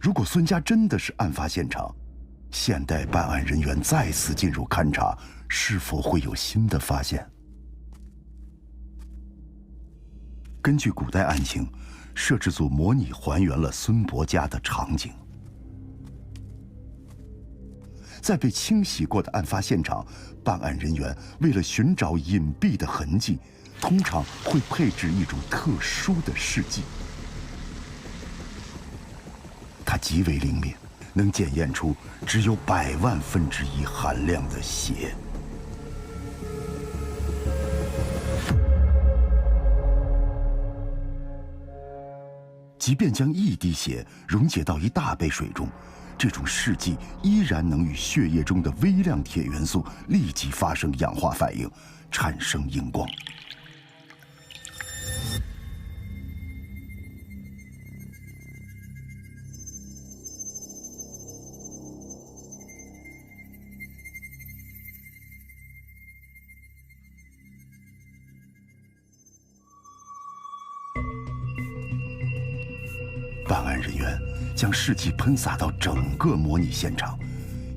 如果孙家真的是案发现场，现代办案人员再次进入勘查，是否会有新的发现？根据古代案情，摄制组模拟还原了孙伯家的场景。在被清洗过的案发现场，办案人员为了寻找隐蔽的痕迹，通常会配置一种特殊的试剂，它极为灵敏，能检验出只有100万分之1含量的血。即便将1滴血溶解到1大杯水中，这种试剂依然能与血液中的微量铁元素立即发生氧化反应，产生荧光。办案人员将试剂喷洒到整个模拟现场，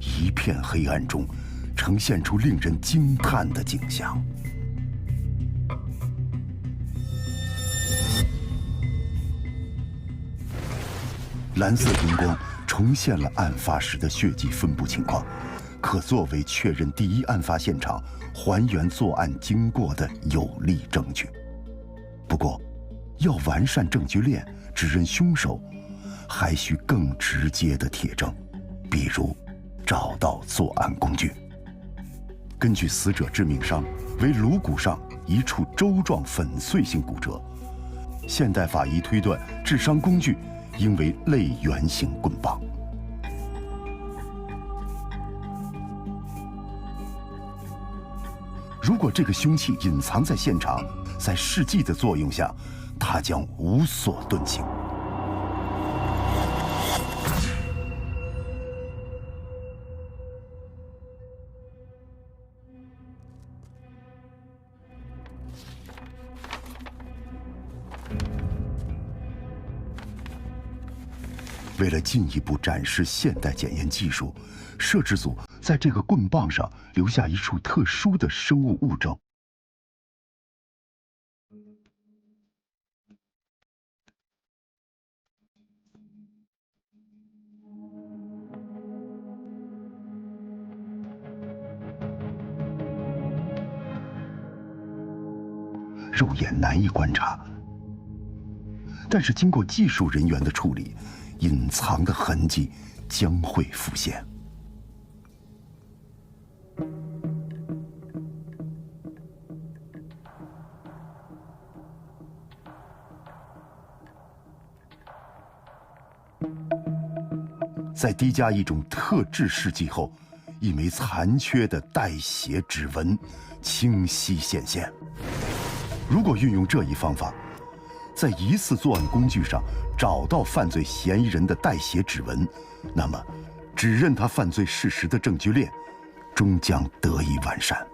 一片黑暗中，呈现出令人惊叹的景象。蓝色荧光重现了案发时的血迹分布情况，可作为确认第一案发现场、还原作案经过的有力证据。不过，要完善证据链，指认凶手，还需更直接的铁证，比如找到作案工具。根据死者致命伤为颅骨上一处粥状粉碎性骨折，现代法医推断致伤工具应为类圆形棍棒。如果这个凶器隐藏在现场，在试剂的作用下，它将无所遁形。为了进一步展示现代检验技术，摄制组在这个棍棒上留下一处特殊的生物物证。肉眼难以观察，但是经过技术人员的处理，隐藏的痕迹将会浮现。在滴加一种特制试剂后，一枚残缺的带血指纹清晰显现。如果运用这一方法，在疑似作案工具上找到犯罪嫌疑人的带血指纹，那么指认他犯罪事实的证据链终将得以完善。